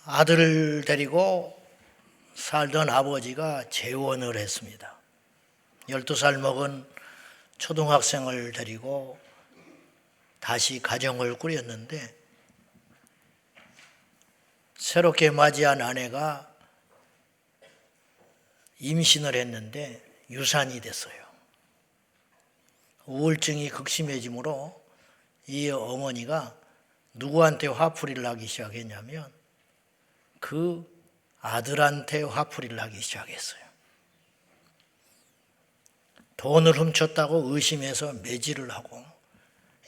아들을 데리고 살던 아버지가 재혼을 했습니다. 12살 먹은 초등학생을 데리고 다시 가정을 꾸렸는데 새롭게 맞이한 아내가 임신을 했는데 유산이 됐어요. 우울증이 극심해지므로 이 어머니가 누구한테 화풀이를 하기 시작했냐면 그 아들한테 화풀이를 하기 시작했어요. 돈을 훔쳤다고 의심해서 매질을 하고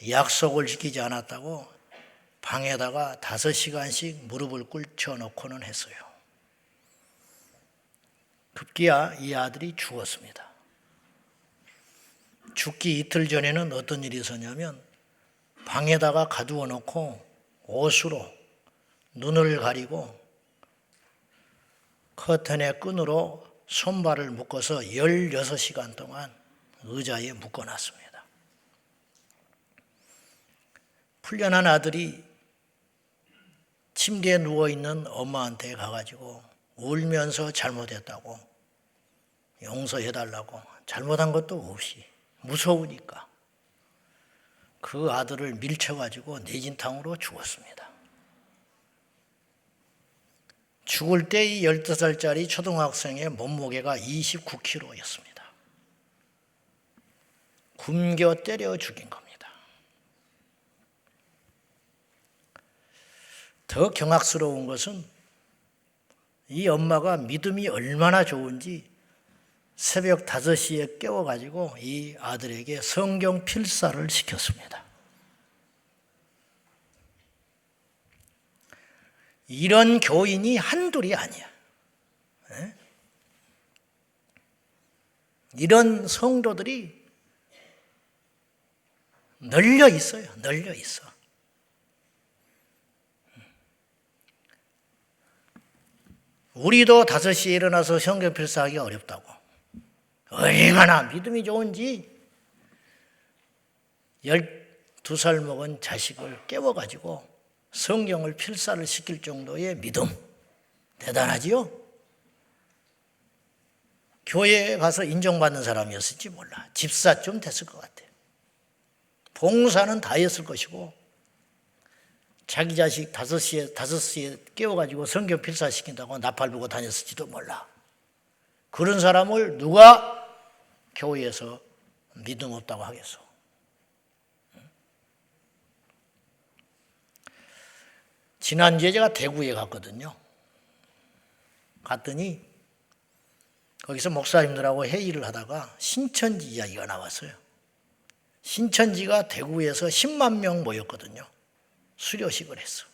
약속을 지키지 않았다고 방에다가 5시간씩 무릎을 꿇혀 놓고는 했어요. 급기야 이 아들이 죽었습니다. 죽기 이틀 전에는 어떤 일이 있었냐면 방에다가 가두어 놓고 옷으로 눈을 가리고 커튼의 끈으로 손발을 묶어서 16시간 동안 의자에 묶어놨습니다. 풀려난 아들이 침대에 누워있는 엄마한테 가가지고 울면서 잘못했다고 용서해달라고, 잘못한 것도 없이 무서우니까 그 아들을 밀쳐가지고 내진탕으로 죽었습니다. 죽을 때 이 12살짜리 초등학생의 몸무게가 29kg였습니다. 굶겨 때려 죽인 겁니다. 더 경악스러운 것은 이 엄마가 믿음이 얼마나 좋은지 새벽 5시에 깨워가지고 이 아들에게 성경 필사를 시켰습니다. 이런 교인이 한둘이 아니야. 이런 성도들이 널려 있어요. 널려 있어. 우리도 5시에 일어나서 성경 필사하기 어렵다고. 얼마나 믿음이 좋은지 12살 먹은 자식을 깨워가지고 성경을 필사를 시킬 정도의 믿음. 대단하지요? 교회에 가서 인정받는 사람이었을지 몰라. 집사쯤 됐을 것 같아요. 봉사는 다 했을 것이고 자기 자식 5시에 깨워가지고 성경 필사시킨다고 나팔 불고 다녔을지도 몰라. 그런 사람을 누가 교회에서 믿음 없다고 하겠어. 지난주에 제가 대구에 갔거든요. 갔더니 거기서 목사님들하고 회의를 하다가 신천지 이야기가 나왔어요. 신천지가 대구에서 10만 명 모였거든요. 수료식을 했어.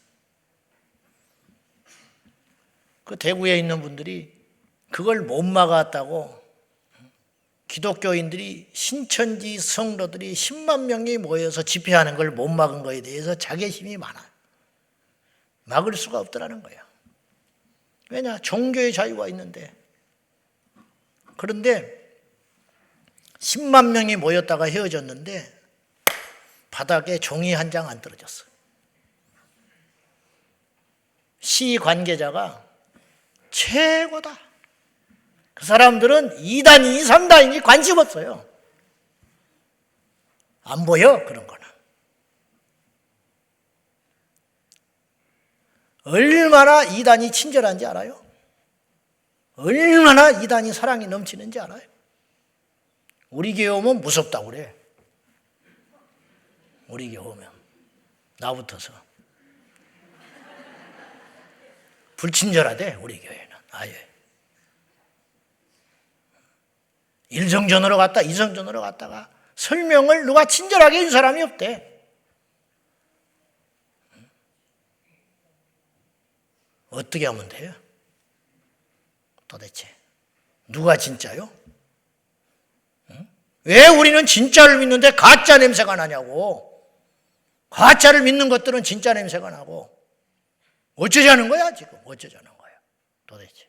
그 대구에 있는 분들이 그걸 못 막았다고 기독교인들이 신천지 성도들이 10만 명이 모여서 집회하는 걸 못 막은 거에 대해서 자괴심이 많아요. 막을 수가 없더라는 거예요. 왜냐? 종교의 자유가 있는데. 그런데 10만 명이 모였다가 헤어졌는데 바닥에 종이 한 장 안 떨어졌어요. 시 관계자가 최고다. 그 사람들은 2단이니 3단이니 관심 없어요. 안 보여, 그런 거는. 얼마나 2단이 친절한지 알아요? 얼마나 2단이 사랑이 넘치는지 알아요? 우리 교회 오면 무섭다고 그래. 우리 교회 오면. 나부터서. 불친절하대, 우리 교회는. 아예. 일성전으로 갔다 이성전으로 갔다가 설명을 누가 친절하게 해준 사람이 없대. 어떻게 하면 돼요? 도대체 누가 진짜요? 왜 우리는 진짜를 믿는데 가짜 냄새가 나냐고. 가짜를 믿는 것들은 진짜 냄새가 나고. 어쩌자는 거야 지금? 어쩌자는 거야 도대체.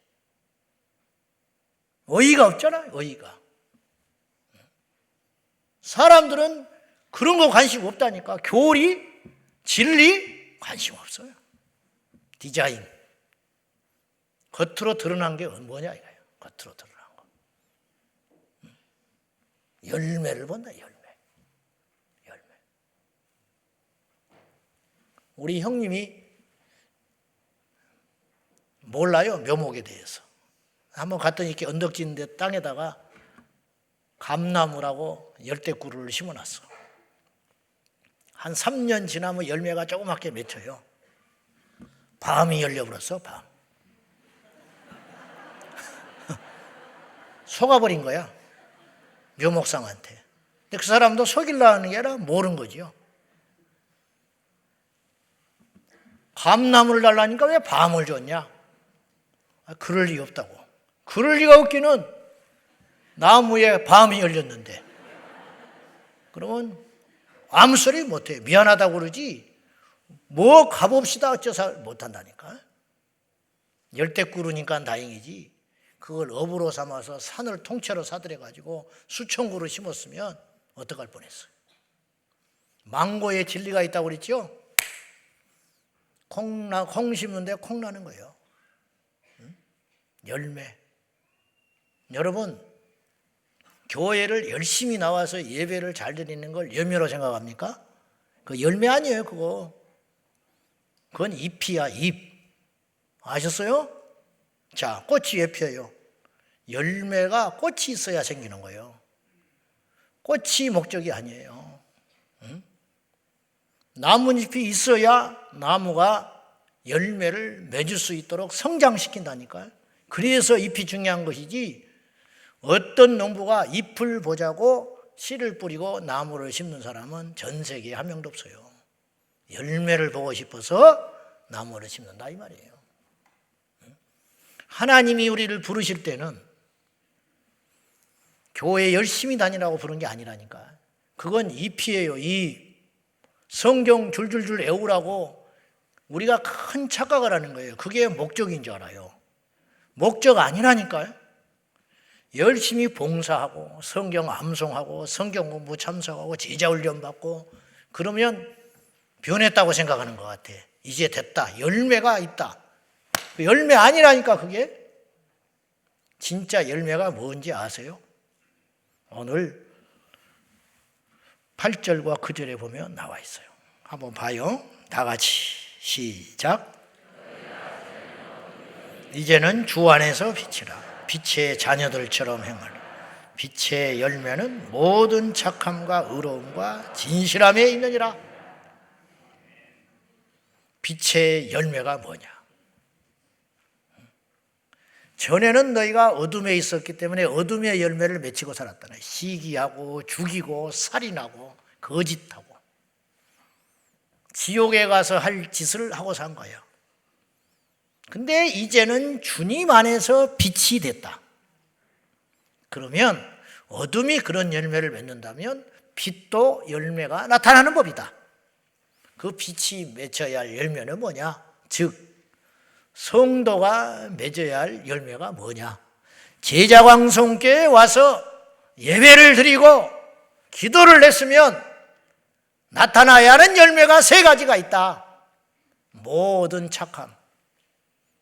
어이가 없잖아요. 어이가. 사람들은 그런 거 관심 없다니까. 교리, 진리 관심 없어요. 디자인, 겉으로 드러난 게 뭐냐 이거예요. 겉으로 드러난 거. 열매를 본다. 열매. 우리 형님이 몰라요. 묘목에 대해서. 한번 갔더니 이렇게 언덕진 데 땅에다가 감나무라고 열대구루를 심어놨어. 한 3년 지나면 열매가 조그맣게 맺혀요. 밤이 열려버렸어. 밤. 속아버린 거야. 묘목상한테. 근데 그 사람도 속이려는 게 아니라 모르는 거지요. 감나무를 달라니까 왜 밤을 줬냐? 그럴 리가 없다고. 그럴 리가 없기는 나무에 밤이 열렸는데. 그러면 아무 소리 못해. 미안하다고 그러지 뭐 가봅시다 어쩌서 못한다니까. 열대구루니까 다행이지. 그걸 업으로 삼아서 산을 통째로 사들여가지고 수천 그루 심었으면 어떡할 뻔했어요. 망고에 진리가 있다고 그랬죠? 콩 심는데 콩 나는 거예요. 열매. 여러분, 교회를 열심히 나와서 예배를 잘 드리는 걸 열매로 생각합니까? 그 열매 아니에요, 그거. 그건 잎이야, 잎. 아셨어요? 자, 꽃이 왜 펴요? 열매가 꽃이 있어야 생기는 거예요. 꽃이 목적이 아니에요. 나뭇잎이 있어야 나무가 열매를 맺을 수 있도록 성장시킨다니까요. 그래서 잎이 중요한 것이지 어떤 농부가 잎을 보자고 씨를 뿌리고 나무를 심는 사람은 전 세계에 한 명도 없어요. 열매를 보고 싶어서 나무를 심는다 이 말이에요. 하나님이 우리를 부르실 때는 교회 열심히 다니라고 부른 게 아니라니까. 그건 잎이에요. 잎. 성경 줄줄줄 외우라고 우리가 큰 착각을 하는 거예요. 그게 목적인 줄 알아요. 목적 아니라니까요. 열심히 봉사하고 성경 암송하고 성경 공부 참석하고 제자훈련 받고 그러면 변했다고 생각하는 것 같아. 이제 됐다. 열매가 있다. 그 열매 아니라니까 그게. 진짜 열매가 뭔지 아세요? 오늘 8절과 9절에 보면 나와 있어요. 한번 봐요. 다 같이 시작. 이제는 주 안에서 빛이라. 빛의 자녀들처럼 행하라. 빛의 열매는 모든 착함과 의로움과 진실함에 있느니라. 빛의 열매가 뭐냐? 전에는 너희가 어둠에 있었기 때문에 어둠의 열매를 맺히고 살았다네. 시기하고 죽이고 살인하고 거짓하고 지옥에 가서 할 짓을 하고 산 거예요. 근데 이제는 주님 안에서 빛이 됐다. 그러면 어둠이 그런 열매를 맺는다면 빛도 열매가 나타나는 법이다. 그 빛이 맺혀야 할 열매는 뭐냐? 즉 성도가 맺어야 할 열매가 뭐냐? 제자광성교회에 와서 예배를 드리고 기도를 했으면 나타나야 하는 열매가 세 가지가 있다. 모든 착함,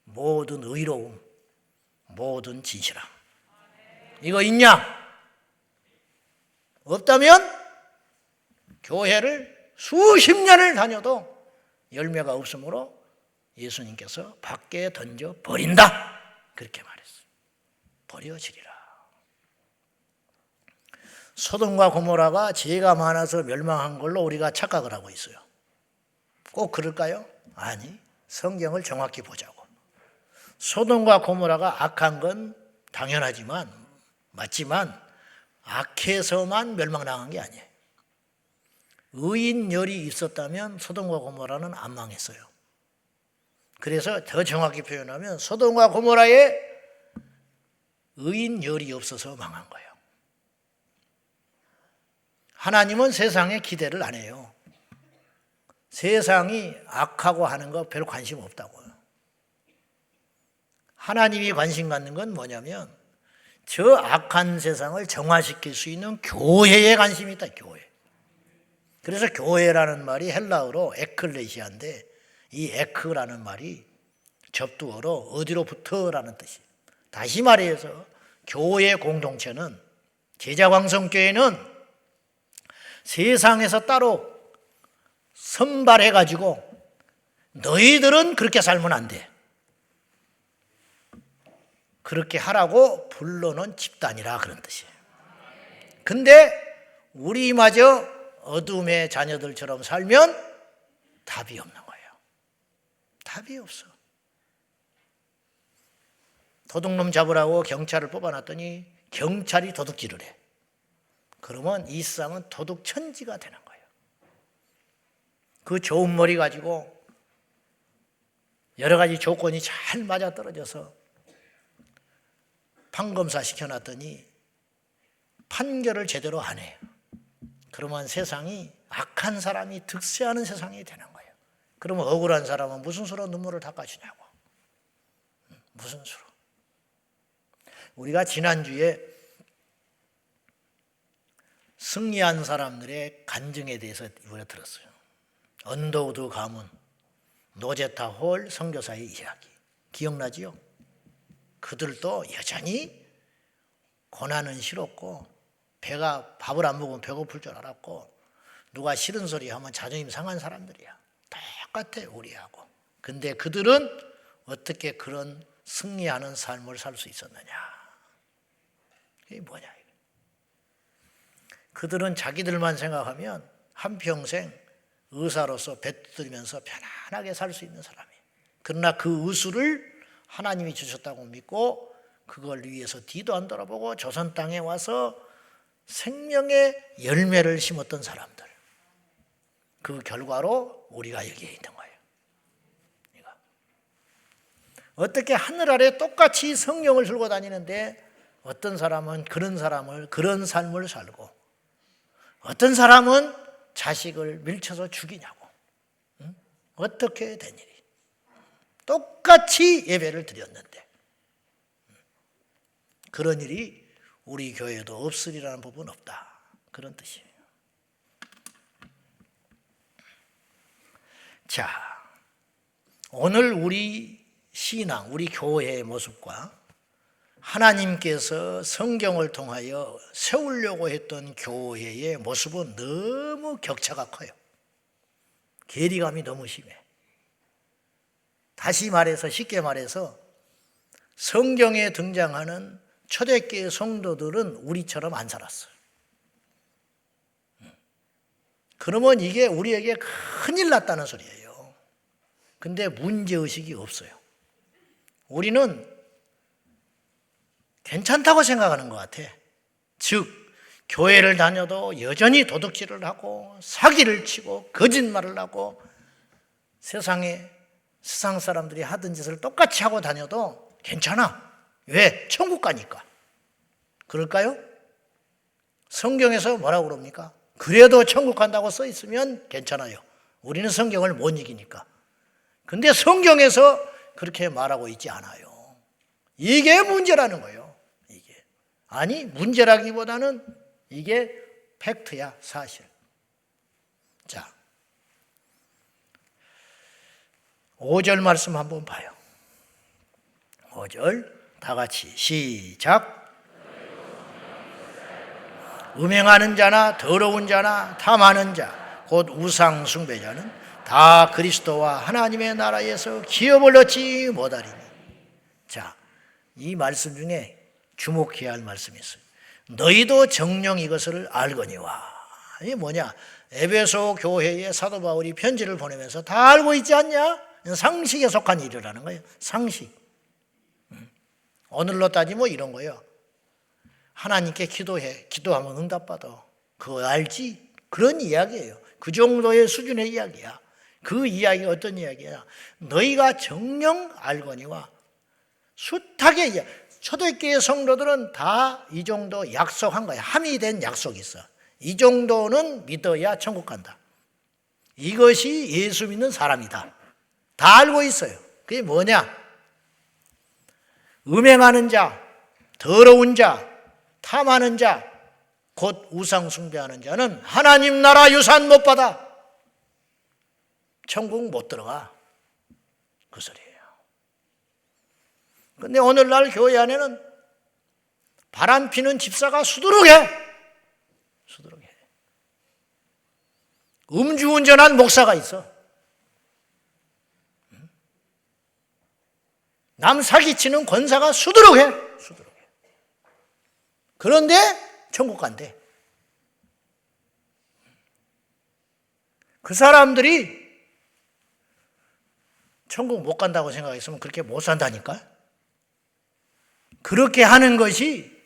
모든 의로움, 모든 진실함. 이거 있냐? 없다면 교회를 수십 년을 다녀도 열매가 없으므로 예수님께서 밖에 던져 버린다. 그렇게 말했어요. 버려지리라. 소돔과 고모라가 죄가 많아서 멸망한 걸로 우리가 착각을 하고 있어요. 꼭 그럴까요? 아니, 성경을 정확히 보자고. 소돔과 고모라가 악한 건 당연하지만 맞지만 악해서만 멸망당한 게 아니에요. 의인 열이 있었다면 소돔과 고모라는 안 망했어요. 그래서 더 정확히 표현하면 소돔과 고모라에 의인 열이 없어서 망한 거예요. 하나님은 세상에 기대를 안 해요. 세상이 악하고 하는 거 별 관심 없다고요. 하나님이 관심 갖는 건 뭐냐면 저 악한 세상을 정화시킬 수 있는 교회에 관심이 있다. 교회. 그래서 교회라는 말이 헬라어로 에클레시아인데 이 에크라는 말이 접두어로 어디로부터라는 뜻이. 다시 말해서 교회 공동체는, 제자광성교회는 세상에서 따로 선발해가지고 너희들은 그렇게 살면 안 돼, 그렇게 하라고 불러놓은 집단이라 그런 뜻이에요. 근데 우리마저 어둠의 자녀들처럼 살면 답이 없는 거예요. 답이 없어. 도둑놈 잡으라고 경찰을 뽑아놨더니 경찰이 도둑질을 해. 그러면 이 세상은 도둑 천지가 되는 거예요. 그 좋은 머리 가지고 여러 가지 조건이 잘 맞아떨어져서 판검사 시켜놨더니 판결을 제대로 안 해요. 그러면 세상이 악한 사람이 득세하는 세상이 되는 거예요. 그러면 억울한 사람은 무슨 수로 눈물을 닦아주냐고. 무슨 수로. 우리가 지난주에 승리한 사람들의 간증에 대해서 우리가 들었어요. 언더우드 가문, 노제타 홀 선교사의 이야기 기억나지요? 그들도 여전히 고난은 싫었고, 배가 밥을 안 먹으면 배고플 줄 알았고, 누가 싫은 소리 하면 자존심 상한 사람들이야. 똑같아 우리하고. 근데 그들은 어떻게 그런 승리하는 삶을 살 수 있었느냐. 이게 뭐냐. 그들은 자기들만 생각하면 한평생 의사로서 뱉들면서 편안하게 살 수 있는 사람이에요. 그러나 그 의수를 하나님이 주셨다고 믿고 그걸 위해서 뒤도 안 돌아보고 조선 땅에 와서 생명의 열매를 심었던 사람들. 그 결과로 우리가 여기에 있는 거예요. 어떻게 하늘 아래 똑같이 성령을 들고 다니는데 어떤 사람은 그런 삶을 살고, 어떤 사람은 자식을 밀쳐서 죽이냐고. 어떻게 된 일이. 똑같이 예배를 드렸는데 그런 일이 우리 교회에도 없으리라는 법은 없다, 그런 뜻이에요. 자, 오늘 우리 신앙, 우리 교회의 모습과 하나님께서 성경을 통하여 세우려고 했던 교회의 모습은 너무 격차가 커요. 괴리감이 너무 심해. 다시 말해서, 쉽게 말해서 성경에 등장하는 초대교회 성도들은 우리처럼 안 살았어요. 그러면 이게 우리에게 큰일 났다는 소리예요. 근데 문제의식이 없어요. 우리는 괜찮다고 생각하는 것 같아. 즉, 교회를 다녀도 여전히 도둑질을 하고 사기를 치고 거짓말을 하고 세상 사람들이 하던 짓을 똑같이 하고 다녀도 괜찮아. 왜? 천국 가니까. 그럴까요? 성경에서 뭐라고 그럽니까? 그래도 천국 간다고 써 있으면 괜찮아요. 우리는 성경을 못 이기니까. 근데 성경에서 그렇게 말하고 있지 않아요. 이게 문제라는 거예요. 이게. 아니, 문제라기보다는 이게 팩트야, 사실. 자, 5절 말씀 한번 봐요. 5절 다 같이 시작. 음행하는 자나 더러운 자나 탐하는 자, 곧 우상 숭배자는 다 그리스도와 하나님의 나라에서 기업을 얻지 못하리니. 자, 이 말씀 중에 주목해야 할 말씀이 있어요. 너희도 정녕 이것을 알거니와. 이게 뭐냐? 에베소 교회에 사도 바울이 편지를 보내면서 다 알고 있지 않냐? 상식에 속한 일이라는 거예요. 상식. 오늘로 따지면 이런 거예요. 하나님께 기도해. 기도하면 응답받아. 그거 알지? 그런 이야기예요. 그 정도의 수준의 이야기야. 그 이야기가 어떤 이야기야? 너희가 정녕 알거니와. 숱하게 초대교회 성도들은 다 이 정도 약속한 거야. 함의된 약속이 있어. 이 정도는 믿어야 천국 간다. 이것이 예수 믿는 사람이다. 다 알고 있어요. 그게 뭐냐? 음행하는 자, 더러운 자, 탐하는 자, 곧 우상 숭배하는 자는 하나님 나라 유산 못 받아. 천국 못 들어가. 그 소리예요. 근데 오늘날 교회 안에는 바람 피는 집사가 수두룩해. 수두룩해. 음주운전한 목사가 있어. 남 사기치는 권사가 수두룩해. 수두룩해. 그런데 천국 간대. 그 사람들이 천국 못 간다고 생각했으면 그렇게 못 산다니까. 그렇게 하는 것이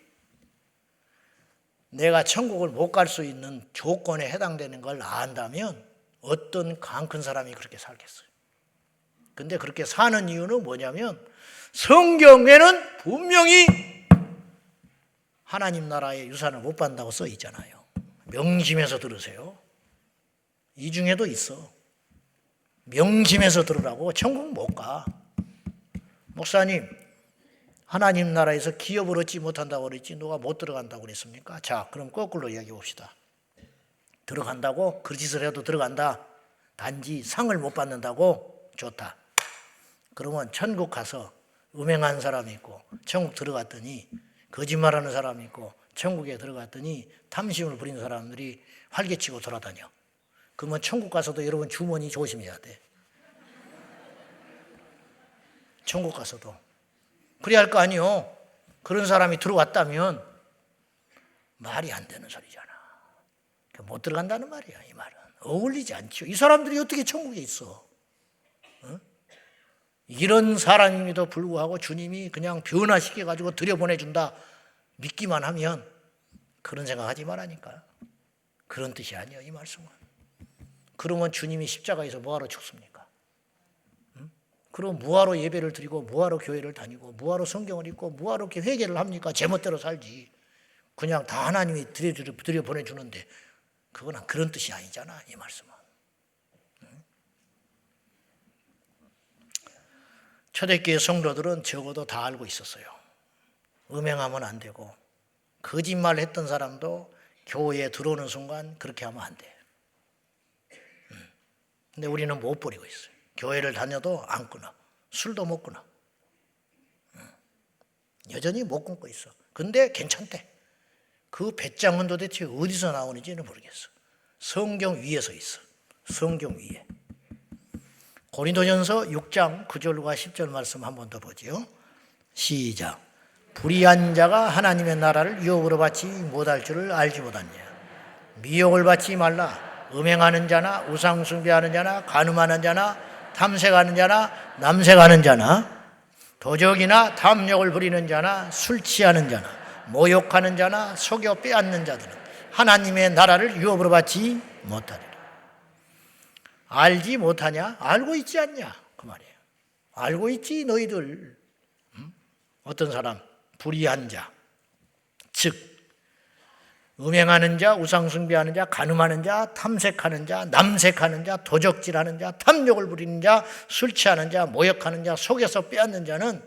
내가 천국을 못 갈 수 있는 조건에 해당되는 걸 안다면 어떤 강 큰 사람이 그렇게 살겠어요. 근데 그렇게 사는 이유는 뭐냐면 성경에는 분명히 하나님 나라의 유산을 못 받는다고 써 있잖아요. 명심해서 들으세요. 이 중에도 있어. 명심해서 들으라고. 천국 못 가. 목사님, 하나님 나라에서 기업을 얻지 못한다고 그랬지 누가 못 들어간다고 그랬습니까? 자, 그럼 거꾸로 이야기해 봅시다. 들어간다고? 그 짓을 해도 들어간다. 단지 상을 못 받는다고? 좋다. 그러면 천국 가서 음행한 사람이 있고 천국 들어갔더니 거짓말하는 사람이 있고 천국에 들어갔더니 탐심을 부린 사람들이 활개치고 돌아다녀. 그러면 천국 가서도 여러분 주머니 조심해야 돼. 천국 가서도. 그래야 할 거 아니요. 그런 사람이 들어왔다면 말이 안 되는 소리잖아. 못 들어간다는 말이야. 이 말은 어울리지 않죠. 이 사람들이 어떻게 천국에 있어? 어? 이런 사람임에도 불구하고 주님이 그냥 변화시켜가지고 들여보내준다 믿기만 하면 그런 생각하지 말라니까. 그런 뜻이 아니에요, 이 말씀은. 그러면 주님이 십자가에서 뭐하러 죽습니까? 그럼 뭐하러 예배를 드리고 뭐하러 교회를 다니고 뭐하러 성경을 읽고 뭐하러 이렇게 회개를 합니까? 제멋대로 살지. 그냥 다 하나님이 들여보내주는데 그건 그런 뜻이 아니잖아, 이 말씀은. 초대교회 성도들은 적어도 다 알고 있었어요. 음행하면 안 되고 거짓말 했던 사람도 교회에 들어오는 순간 그렇게 하면 안 돼. 근데 우리는 못 버리고 있어요. 교회를 다녀도 안 끊어. 술도 못 끊어. 여전히 못 끊고 있어. 근데 괜찮대. 그 배짱은 도대체 어디서 나오는지는 모르겠어. 성경 위에서 있어. 성경 위에. 고린도전서 6장 9절과 10절 말씀 한 번 더 보죠. 시작. 불의한 자가 하나님의 나라를 유혹으로 받지 못할 줄을 알지 못하냐. 미혹을 받지 말라. 음행하는 자나 우상 숭배하는 자나 간음하는 자나 탐색하는 자나 남색하는 자나 도적이나 탐욕을 부리는 자나 술 취하는 자나 모욕하는 자나 속여 빼앗는 자들은 하나님의 나라를 유업으로 받지 못하리라. 알지 못하냐? 알고 있지 않냐? 그 말이에요. 알고 있지 너희들. 어떤 사람? 불의한 자, 즉 음행하는 자, 우상숭배하는 자, 간음하는 자, 탐색하는 자, 남색하는 자, 도적질하는 자, 탐욕을 부리는 자, 술 취하는 자, 모욕하는 자, 속여서 빼앗는 자는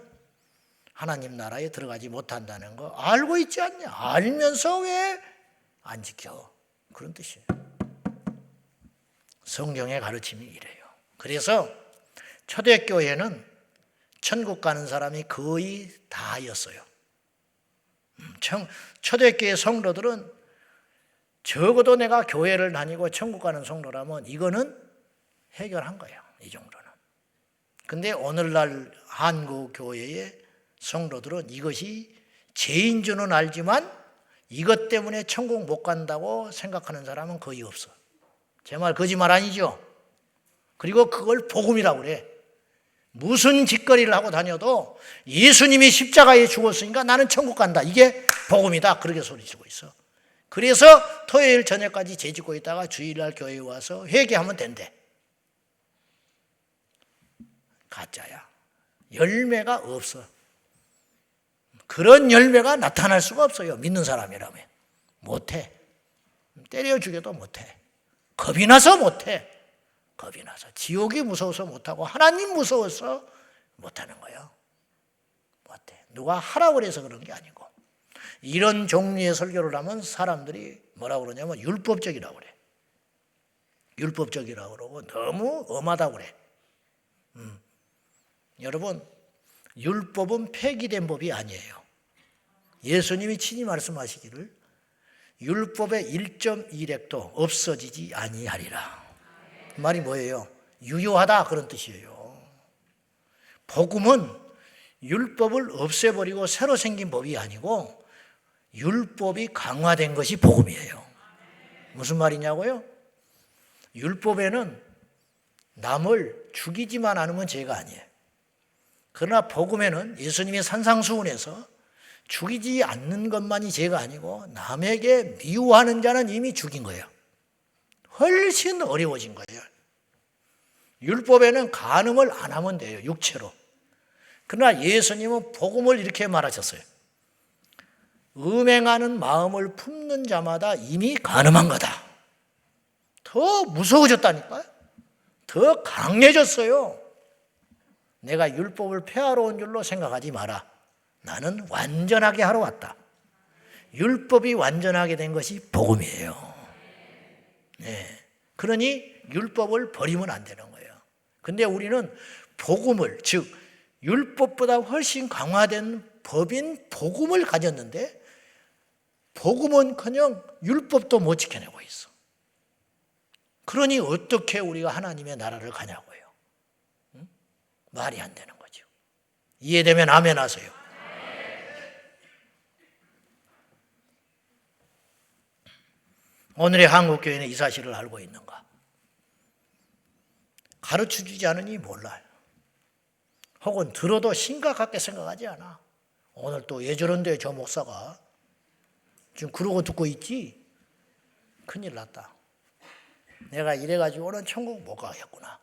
하나님 나라에 들어가지 못한다는 거 알고 있지 않냐? 알면서 왜 안 지켜? 그런 뜻이에요. 성경의 가르침이 이래요. 그래서 초대교회는 천국 가는 사람이 거의 다였어요. 초대교회 성도들은 적어도 내가 교회를 다니고 천국 가는 성도라면 이거는 해결한 거예요. 이 정도는. 근데 오늘날 한국 교회의 성도들은 이것이 죄인 줄은 알지만 이것 때문에 천국 못 간다고 생각하는 사람은 거의 없어. 제 말 거짓말 아니죠? 그리고 그걸 복음이라고 그래. 무슨 짓거리를 하고 다녀도 예수님이 십자가에 죽었으니까 나는 천국 간다. 이게 복음이다. 그렇게 소리치고 있어. 그래서 토요일 저녁까지 재짓고 있다가 주일날 교회에 와서 회개하면 된대. 가짜야. 열매가 없어. 그런 열매가 나타날 수가 없어요. 믿는 사람이라면. 못해. 때려 죽여도 못해. 겁이 나서 못해. 겁이 나서. 지옥이 무서워서 못하고 하나님 무서워서 못하는 거예요. 못해. 누가 하라고 그래서 그런 게 아니고. 이런 종류의 설교를 하면 사람들이 뭐라고 그러냐면 율법적이라고 그래. 율법적이라고 그러고 너무 엄하다고 그래. 여러분, 율법은 폐기된 법이 아니에요. 예수님이 친히 말씀하시기를 율법의 1.1획도 없어지지 아니하리라. 그 말이 뭐예요? 유효하다 그런 뜻이에요. 복음은 율법을 없애버리고 새로 생긴 법이 아니고 율법이 강화된 것이 복음이에요. 무슨 말이냐고요? 율법에는 남을 죽이지만 않으면 죄가 아니에요. 그러나 복음에는 예수님이 산상수훈에서 죽이지 않는 것만이 죄가 아니고 남에게 미워하는 자는 이미 죽인 거예요. 훨씬 어려워진 거예요. 율법에는 간음을 안 하면 돼요, 육체로. 그러나 예수님은 복음을 이렇게 말하셨어요. 음행하는 마음을 품는 자마다 이미 간음한 거다. 더 무서워졌다니까요. 더 강해졌어요. 내가 율법을 폐하러 온 줄로 생각하지 마라. 나는 완전하게 하러 왔다. 율법이 완전하게 된 것이 복음이에요. 네. 그러니 율법을 버리면 안 되는 거예요. 근데 우리는 복음을, 즉 율법보다 훨씬 강화된 법인 복음을 가졌는데 복음은커녕 율법도 못 지켜내고 있어. 그러니 어떻게 우리가 하나님의 나라를 가냐고요. 응? 말이 안 되는 거죠. 이해되면 아멘 하세요. 오늘의 한국교회는 이 사실을 알고 있는가? 가르쳐주지 않으니 몰라요. 혹은 들어도 심각하게 생각하지 않아. 오늘 또 왜 저런데 저 목사가 지금 그러고 듣고 있지? 큰일 났다. 내가 이래가지고는 천국 못 가겠구나.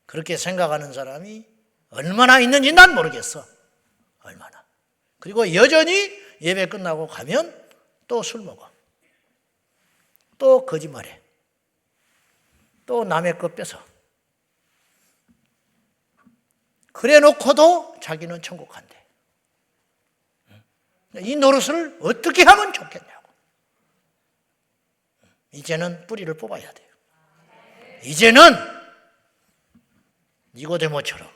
그렇게 생각하는 사람이 얼마나 있는지 난 모르겠어. 얼마나. 그리고 여전히 예배 끝나고 가면 또 술 먹어. 또 거짓말해. 또 남의 것 뺏어. 그래 놓고도 자기는 천국 간대. 이 노릇을 어떻게 하면 좋겠냐고. 이제는 뿌리를 뽑아야 돼요. 이제는 니고데모처럼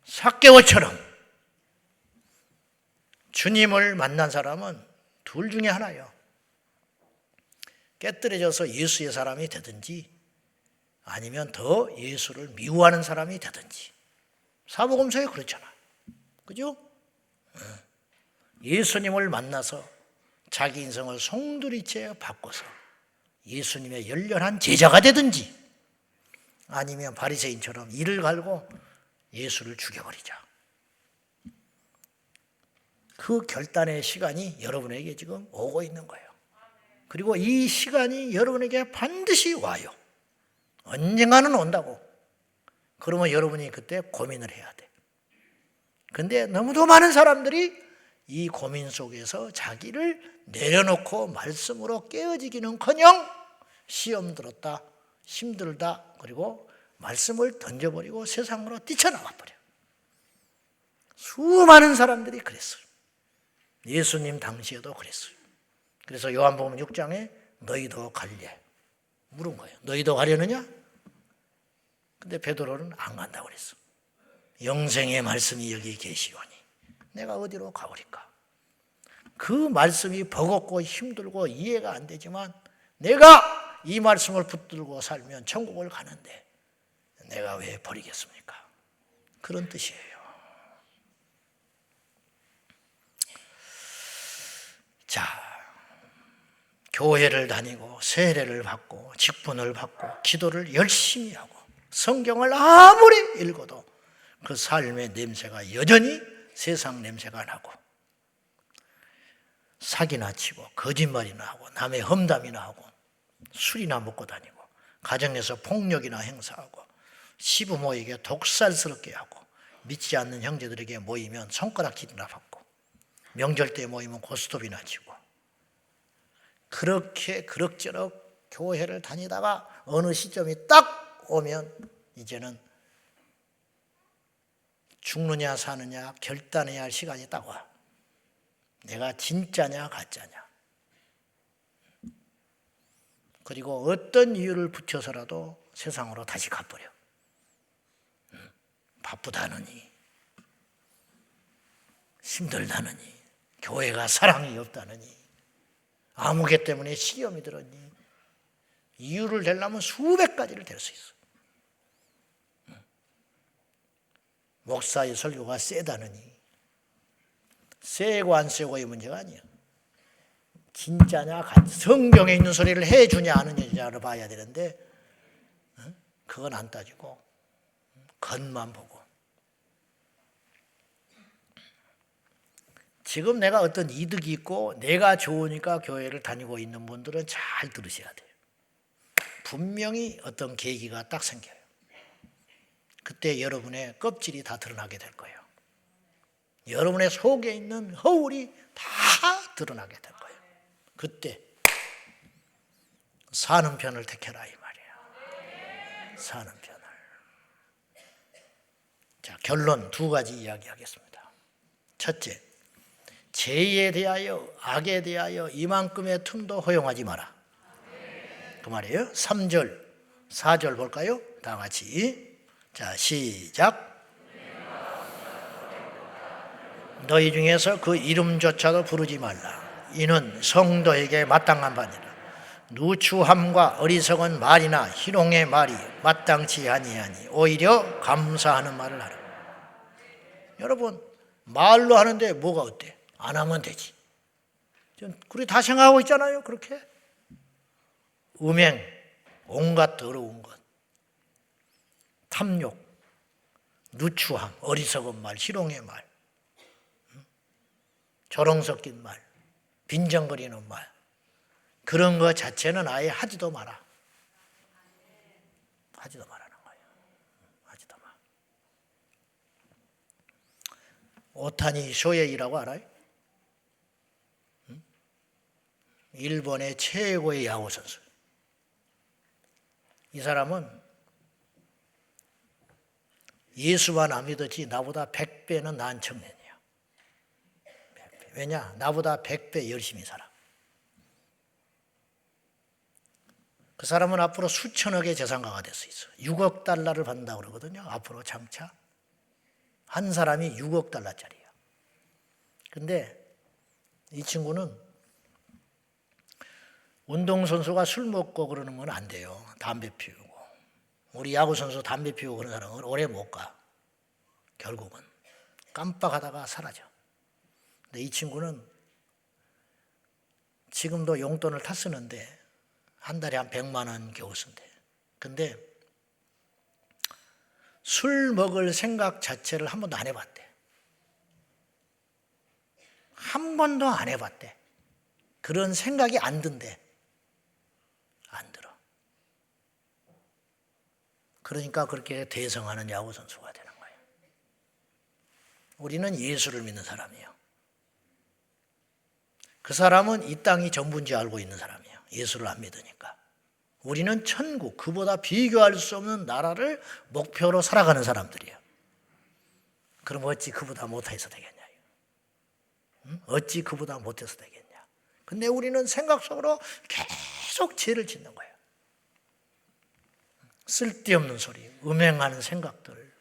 삭개오처럼 주님을 만난 사람은 둘 중에 하나예요. 깨뜨려져서 예수의 사람이 되든지 아니면 더 예수를 미워하는 사람이 되든지. 사복음서에 그렇잖아. 그죠? 예수님을 만나서 자기 인생을 송두리째 바꿔서 예수님의 열렬한 제자가 되든지 아니면 바리새인처럼 이를 갈고 예수를 죽여버리자. 그 결단의 시간이 여러분에게 지금 오고 있는 거예요. 그리고 이 시간이 여러분에게 반드시 와요. 언젠가는 온다고. 그러면 여러분이 그때 고민을 해야 돼. 근데 너무도 많은 사람들이 이 고민 속에서 자기를 내려놓고 말씀으로 깨어지기는커녕 시험 들었다, 힘들다, 그리고 말씀을 던져버리고 세상으로 뛰쳐나와버려. 수많은 사람들이 그랬어요. 예수님 당시에도 그랬어요. 그래서 요한복음 6장에 너희도 갈래? 물은 거예요. 너희도 가려느냐? 근데 베드로는 안 간다고 그랬어. 영생의 말씀이 여기 계시오니 내가 어디로 가오리까? 그 말씀이 버겁고 힘들고 이해가 안 되지만 내가 이 말씀을 붙들고 살면 천국을 가는데 내가 왜 버리겠습니까? 그런 뜻이에요. 자, 교회를 다니고 세례를 받고 직분을 받고 기도를 열심히 하고 성경을 아무리 읽어도 그 삶의 냄새가 여전히 세상 냄새가 나고 사기나 치고 거짓말이나 하고 남의 험담이나 하고 술이나 먹고 다니고 가정에서 폭력이나 행사하고 시부모에게 독살스럽게 하고 믿지 않는 형제들에게 모이면 손가락질이나 받고 명절 때 모이면 고스톱이나 치고 그렇게 그럭저럭 교회를 다니다가 어느 시점이 딱 오면 이제는 죽느냐 사느냐 결단해야 할 시간이 딱 와. 내가 진짜냐 가짜냐. 그리고 어떤 이유를 붙여서라도 세상으로 다시 가버려. 바쁘다느니 힘들다느니, 교회가 사랑이 없다느니, 아무개 때문에 시험이 들었니, 이유를 대려면 수백 가지를 댈 수 있어. 목사의 설교가 세다느니, 세고 안 세고의 문제가 아니야. 진짜냐 가짜, 성경에 있는 소리를 해주냐 안 해주냐를 봐야 되는데 그건 안 따지고 겉만 보고. 지금 내가 어떤 이득이 있고 내가 좋으니까 교회를 다니고 있는 분들은 잘 들으셔야 돼요. 분명히 어떤 계기가 딱 생겨요. 그때 여러분의 껍질이 다 드러나게 될 거예요. 여러분의 속에 있는 허울이 다 드러나게 될 거예요. 그때 사는 편을 택해라 이 말이에요. 사는 편을. 자, 결론 두 가지 이야기하겠습니다. 첫째, 죄에 대하여 악에 대하여 이만큼의 틈도 허용하지 마라. 그 말이에요. 3절 4절 볼까요? 다 같이. 자, 시작. 너희 중에서 그 이름조차도 부르지 말라. 이는 성도에게 마땅한 바니라. 누추함과 어리석은 말이나 희롱의 말이 마땅치 아니하니 오히려 감사하는 말을 하라. 여러분, 말로 하는데 뭐가 어때? 안 하면 되지. 우리 다 생각하고 있잖아요. 그렇게 음행, 온갖 더러운 것, 탐욕, 누추함, 어리석은 말, 희롱의 말, 조롱 섞인 말, 빈정거리는 말, 그런 것 자체는 아예 하지도 마라. 하지도 말라는 거예요. 하지도 마. 오타니 쇼헤이라고 알아요? 일본의 최고의 야구 선수. 이 사람은 예수만 안 믿었지 나보다 100배는 나은 청년이에요. 100배. 왜냐? 나보다 100배 열심히 살아. 그 사람은 앞으로 수천억의 재산가가 될 수 있어. 6억 달러를 받는다고 그러거든요. 앞으로 장차. 한 사람이 6억 달러짜리야. 근데 이 친구는 운동선수가 술 먹고 그러는 건 안 돼요. 담배 피우고. 우리 야구선수 담배 피우고 그런 사람은 오래 못 가. 결국은. 깜빡하다가 사라져. 근데 이 친구는 지금도 용돈을 타 쓰는데 한 달에 한 100만 원 겨우 쓴대. 근데 술 먹을 생각 자체를 한 번도 안 해봤대. 한 번도 안 해봤대. 그런 생각이 안 든대. 안 들어. 그러니까 그렇게 대성하는 야구 선수가 되는 거예요. 우리는 예수를 믿는 사람이에요. 그 사람은 이 땅이 전부인지 알고 있는 사람이에요. 예수를 안 믿으니까. 우리는 천국, 그보다 비교할 수 없는 나라를 목표로 살아가는 사람들이에요. 그럼 어찌 그보다 못해서 되겠냐? 어찌 그보다 못해서 되겠냐? 근데 우리는 생각 속으로 계속 죄를 짓는 거예요. 쓸데없는 소리, 음행하는 생각들.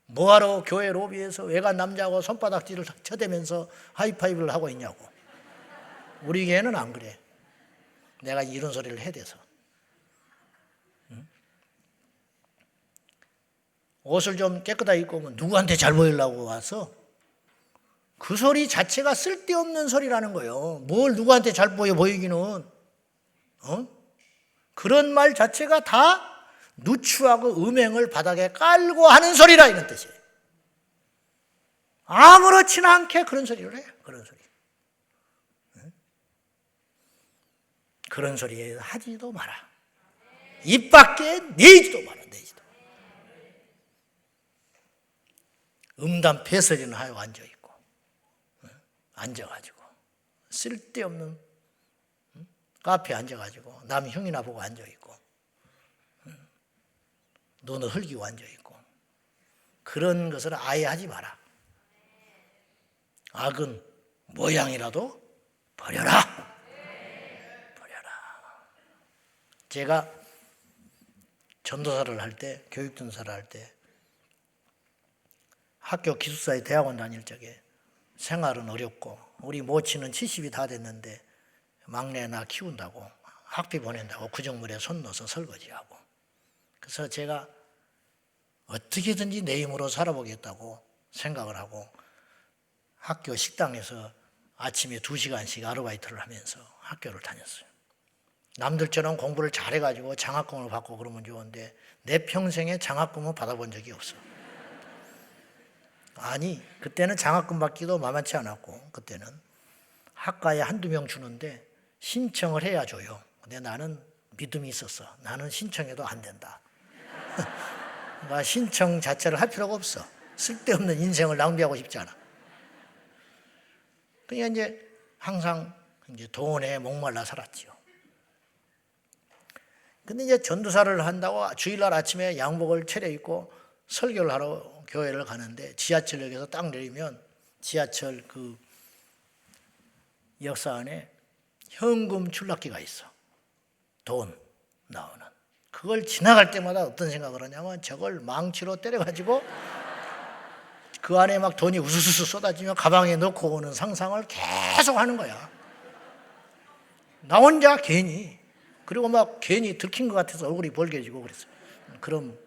뭐하러 교회 로비에서 외간 남자하고 손바닥질을 쳐대면서 하이파이브를 하고 있냐고. 우리 교회는 안 그래. 내가 이런 소리를 해대서. 옷을 좀 깨끗하게 입고 오면 누구한테 잘 보이려고 와서 그 소리 자체가 쓸데없는 소리라는 거예요. 뭘 누구한테 잘 보이기는. 그런 말 자체가 다 누추하고 음행을 바닥에 깔고 하는 소리라 이런 뜻이에요. 아무렇지나 않게 그런 소리를 해요. 그런 소리. 그런 소리 하지도 마라. 입 밖에 내지도 마라. 내지도. 음담 패설이나 하고 앉아있고 앉아가지고 쓸데없는 카페에 앉아가지고 남 흉이나 보고 앉아있고 눈을 흘기고 앉아있고 그런 것을 아예 하지 마라. 악은 모양이라도 버려라. 제가 전도사를 할 때, 교육전사를 할 때 학교 기숙사에 대학원 다닐 적에 생활은 어렵고 우리 모친은 70이 다 됐는데 막내 나 키운다고 학비 보낸다고 구정물에 손 넣어서 설거지하고, 그래서 제가 어떻게든지 내 힘으로 살아보겠다고 생각을 하고 학교 식당에서 아침에 2시간씩 아르바이트를 하면서 학교를 다녔어요. 남들처럼 공부를 잘해가지고 장학금을 받고 그러면 좋은데 내 평생에 장학금을 받아본 적이 없어. 아니, 그때는 장학금 받기도 만만치 않았고, 그때는 학과에 한두 명 주는데 신청을 해야 줘요. 근데 나는 믿음이 있었어. 나는 신청해도 안 된다. 그러니까 신청 자체를 할 필요가 없어. 쓸데없는 인생을 낭비하고 싶지 않아. 그러니까 이제 항상 이제 돈에 목말라 살았지요. 근데 이제 전도사를 한다고 주일날 아침에 양복을 차려입고 설교를 하러 교회를 가는데 지하철역에서 딱 내리면 지하철 그 역사 안에 현금 출납기가 있어. 돈 나오는. 그걸 지나갈 때마다 어떤 생각을 하냐면 저걸 망치로 때려가지고 그 안에 막 돈이 우수수 쏟아지면 가방에 넣고 오는 상상을 계속 하는 거야. 나 혼자 괜히. 그리고 막 괜히 들킨 것 같아서 얼굴이 벌개지고 그랬어요. 그런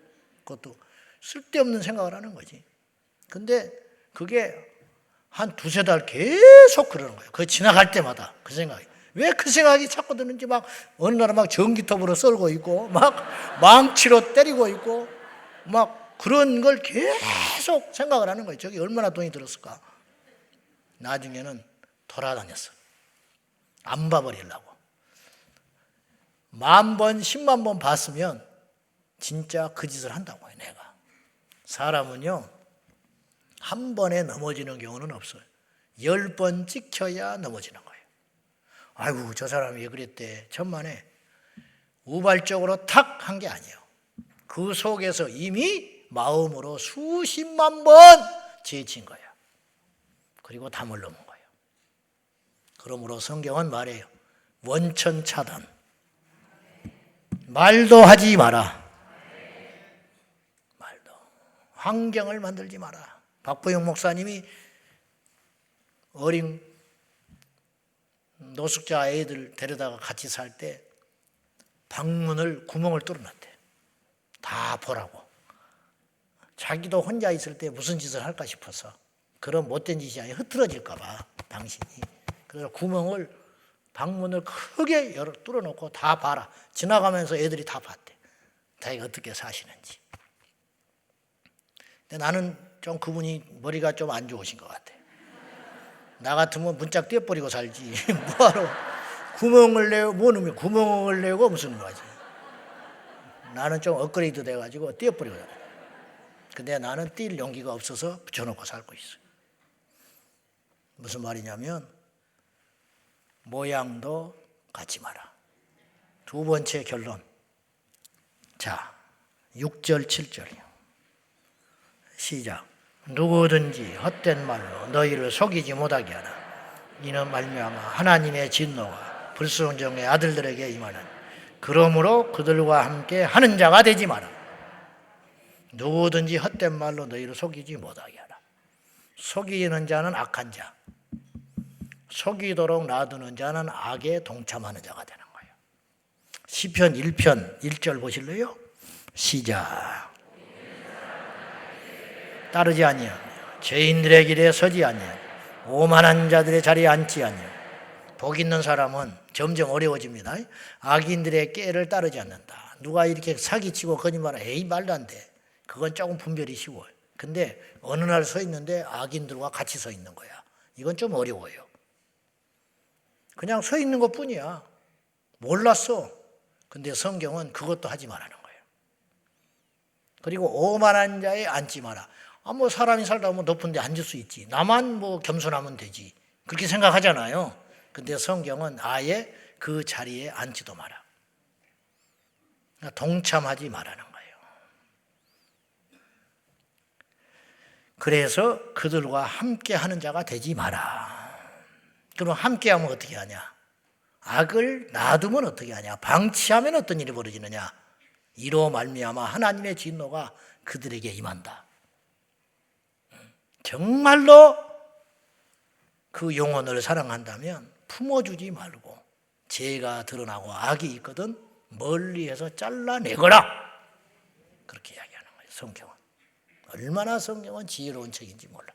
것도 쓸데없는 생각을 하는 거지. 근데 그게 한 2-3달 계속 그러는 거예요. 그 지나갈 때마다 그 생각이. 왜 그 생각이 자꾸 드는지 막 어느 날은 막 전기톱으로 썰고 있고 막 망치로 때리고 있고 막 그런 걸 계속 생각을 하는 거예요. 저기 얼마나 돈이 들었을까. 나중에는 돌아다녔어. 안 봐버리려고. 10,000번, 10만 번 봤으면 진짜 그 짓을 한다고요, 내가. 사람은요, 한 번에 넘어지는 경우는 없어요. 10번 찍혀야 넘어지는 거예요. 아이고, 저 사람이 왜 그랬대. 천만에 우발적으로 탁 한 게 아니에요. 그 속에서 이미 마음으로 수십만 번 지친 거예요. 그리고 담을 넘은 거예요. 그러므로 성경은 말해요. 원천 차단. 말도 하지 마라. 말도. 환경을 만들지 마라. 박보영 목사님이 어린 노숙자 애들 데려다가 같이 살 때 방문을 구멍을 뚫어놨대. 다 보라고. 자기도 혼자 있을 때 무슨 짓을 할까 싶어서. 그런 못된 짓이 아니라 흐트러질까 봐 당신이. 그래서 방문을 크게 뚫어놓고 다 봐라. 지나가면서 애들이 다 봤대. 자기가 어떻게 사시는지. 근데 나는 좀 그분이 머리가 좀 안 좋으신 것 같아. 나 같으면 문짝 떼어버리고 살지. 뭐하러 구멍을 내고 뭐는 구멍을 내고 무슨 거지. 나는 좀 업그레이드 돼가지고 떼어버리고 살아. 근데 나는 뛸 용기가 없어서 붙여놓고 살고 있어. 무슨 말이냐면 모양도 갖지 마라. 2번째 결론. 자, 6절 7절이요. 시작. 누구든지 헛된 말로 너희를 속이지 못하게 하라. 이는 말미암아 하나님의 진노가 불순종의 아들들에게 임하는. 그러므로 그들과 함께 하는 자가 되지 마라. 누구든지 헛된 말로 너희를 속이지 못하게 하라. 속이는 자는 악한 자. 속이도록 놔두는 자는 악에 동참하는 자가 되는 거예요. 시편 1편 1절 보실래요? 시작. 따르지 아니하며 죄인들의 길에 서지 아니하며 오만한 자들의 자리에 앉지 아니하며. 복 있는 사람은 점점 어려워집니다. 악인들의 꾀를 따르지 않는다. 누가 이렇게 사기치고 거짓말을 에이 말도 안 돼. 그건 조금 분별이 쉬워요. 근데 어느 날 서 있는데 악인들과 같이 서 있는 거야. 이건 좀 어려워요. 그냥 서 있는 것뿐이야. 몰랐어. 근데 성경은 그것도 하지 말라는 거예요. 그리고 오만한 자에 앉지 마라. 뭐 사람이 살다 보면 높은 데 앉을 수 있지. 나만 뭐 겸손하면 되지. 그렇게 생각하잖아요. 근데 성경은 아예 그 자리에 앉지도 마라. 동참하지 말라는 거예요. 그래서 그들과 함께 하는 자가 되지 마라. 그럼 함께 하면 어떻게 하냐? 악을 놔두면 어떻게 하냐? 방치하면 어떤 일이 벌어지느냐? 이로 말미암아 하나님의 진노가 그들에게 임한다. 정말로 그 영혼을 사랑한다면 품어주지 말고 죄가 드러나고 악이 있거든 멀리해서 잘라내거라. 그렇게 이야기하는 거예요. 성경은. 얼마나 성경은 지혜로운 책인지 몰라.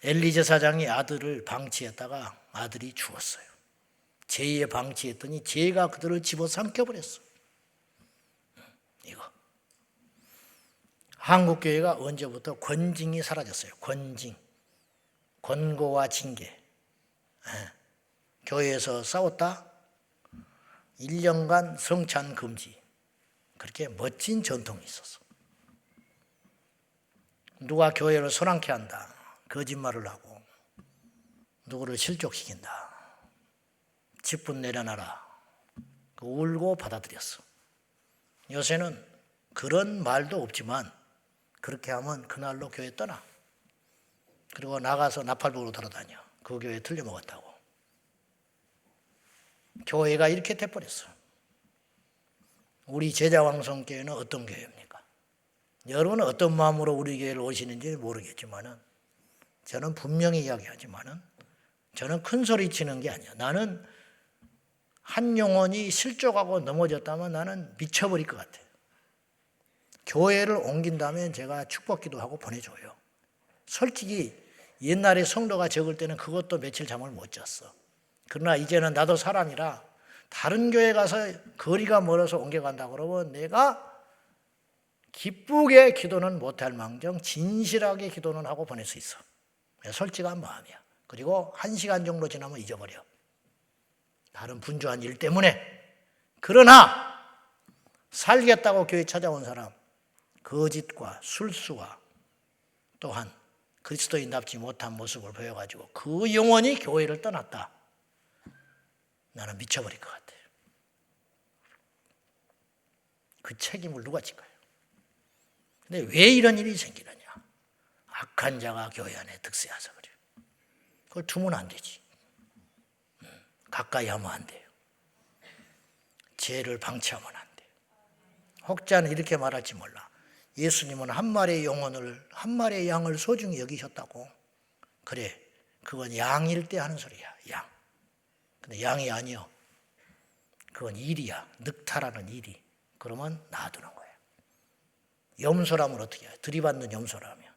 엘리 제사장이 아들을 방치했다가 아들이 죽었어요. 죄에 방치했더니 죄가 그들을 집어삼켜버렸어. 이거. 한국교회가 언제부터 권징이 사라졌어요. 권징. 권고와 징계. 교회에서 싸웠다? 1년간 성찬 금지. 그렇게 멋진 전통이 있었어. 누가 교회를 소란케 한다. 거짓말을 하고 누구를 실족시킨다. 직분 내려놔라. 울고 받아들였어. 요새는 그런 말도 없지만 그렇게 하면 그날로 교회 떠나. 그리고 나가서 나팔부로 돌아다녀. 그 교회 틀려먹었다고. 교회가 이렇게 돼버렸어. 우리 제자왕성교회는 어떤 교회입니까? 여러분은 어떤 마음으로 우리 교회를 오시는지 모르겠지만은 저는 분명히 이야기하지만은 저는 큰 소리 치는 게 아니야. 나는 한 영혼이 실족하고 넘어졌다면 나는 미쳐버릴 것 같아. 교회를 옮긴다면 제가 축복기도 하고 보내줘요. 솔직히 옛날에 성도가 적을 때는 그것도 며칠 잠을 못 잤어. 그러나 이제는 나도 사람이라 다른 교회 가서 거리가 멀어서 옮겨간다 그러면 내가 기쁘게 기도는 못할 망정 진실하게 기도는 하고 보낼 수 있어. 솔직한 마음이야. 그리고 1시간 정도 지나면 잊어버려. 다른 분주한 일 때문에. 그러나 살겠다고 교회 찾아온 사람 거짓과 술수와 또한 그리스도인답지 못한 모습을 보여가지고 그 영혼이 교회를 떠났다. 나는 미쳐버릴 것 같아요. 그 책임을 누가 질까요? 근데 왜 이런 일이 생기느냐? 악한 자가 교회 안에 득세해서 그래요. 그걸 두면 안 되지. 가까이 하면 안 돼요. 죄를 방치하면 안 돼요. 혹자는 이렇게 말할지 몰라. 예수님은 한 마리의 영혼을, 한 마리의 양을 소중히 여기셨다고. 그래, 그건 양일 때 하는 소리야, 양. 근데 양이 아니요. 그건 일이야. 늑타라는 일이. 그러면 놔두는 거예요. 염소라면 어떻게 해요? 들이받는 염소라면.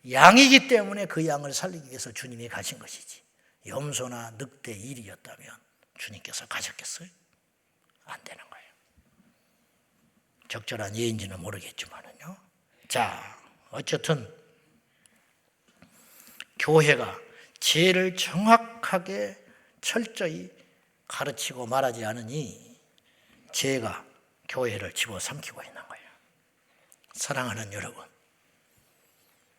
양이기 때문에 그 양을 살리기 위해서 주님이 가신 것이지. 염소나 늑대 일이었다면 주님께서 가셨겠어요? 안 되는 거예요. 적절한 예인지는 모르겠지만은요. 자, 어쨌든 교회가 죄를 정확하게 철저히 가르치고 말하지 않으니 죄가 교회를 집어삼키고 있는 거예요. 사랑하는 여러분,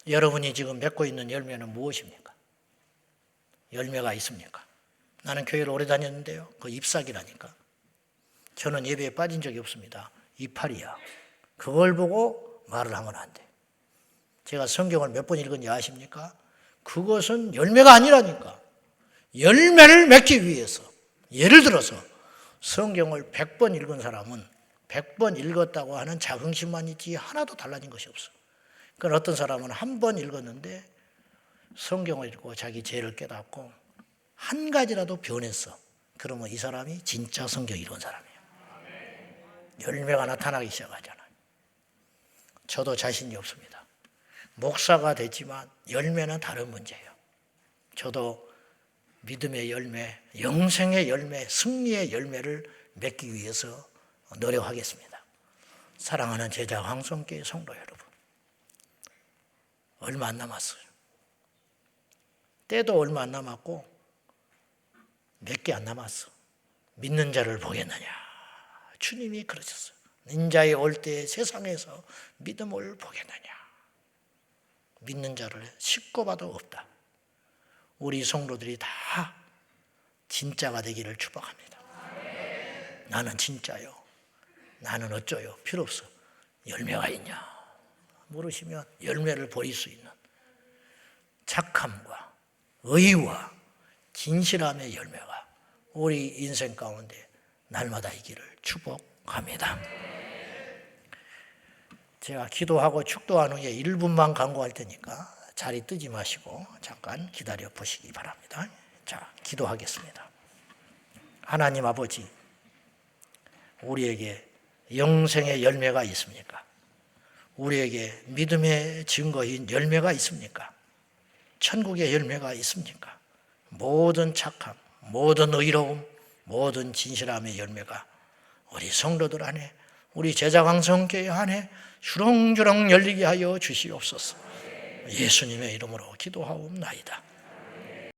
여러분이 지금 맺고 있는 열매는 무엇입니까? 열매가 있습니까? 나는 교회를 오래 다녔는데요. 그 잎사귀라니까. 저는 예배에 빠진 적이 없습니다. 이파리야. 그걸 보고 말을 하면 안 돼. 제가 성경을 몇 번 읽은지 아십니까? 그것은 열매가 아니라니까. 열매를 맺기 위해서. 예를 들어서 성경을 100번 읽은 사람은 100번 읽었다고 하는 자긍심만 있지 하나도 달라진 것이 없어. 그러니까 어떤 사람은 한 번 읽었는데 성경을 읽고 자기 죄를 깨닫고 한 가지라도 변했어. 그러면 이 사람이 진짜 성경 읽은 사람이에요. 열매가 나타나기 시작하잖아요. 저도 자신이 없습니다. 목사가 됐지만 열매는 다른 문제예요. 저도 믿음의 열매, 영생의 열매, 승리의 열매를 맺기 위해서 노력하겠습니다. 사랑하는 제자 황성교회 성도 여러분, 얼마 안 남았어요. 때도 얼마 안 남았고 몇 개 안 남았어. 믿는 자를 보겠느냐. 주님이 그러셨어요. 인자의 올 때 세상에서 믿음을 보겠느냐. 믿는 자를 쉽고 봐도 없다. 우리 성도들이 다 진짜가 되기를 축복합니다. 나는 진짜요. 나는 어쩌요. 필요 없어. 열매가 있냐. 물으시면 열매를 보일 수 있는 착함과 의와 진실함의 열매가 우리 인생 가운데 날마다 있기를 축복합니다. 제가 기도하고 축도한 후에 1분만 간구할 테니까 자리 뜨지 마시고 잠깐 기다려 보시기 바랍니다. 자, 기도하겠습니다. 하나님 아버지, 우리에게 영생의 열매가 있습니까? 우리에게 믿음의 증거인 열매가 있습니까? 천국의 열매가 있습니까? 모든 착함, 모든 의로움, 모든 진실함의 열매가 우리 성도들 안에, 우리 제자강성교회 안에 주렁주렁 열리게 하여 주시옵소서. 예수님의 이름으로 기도하옵나이다.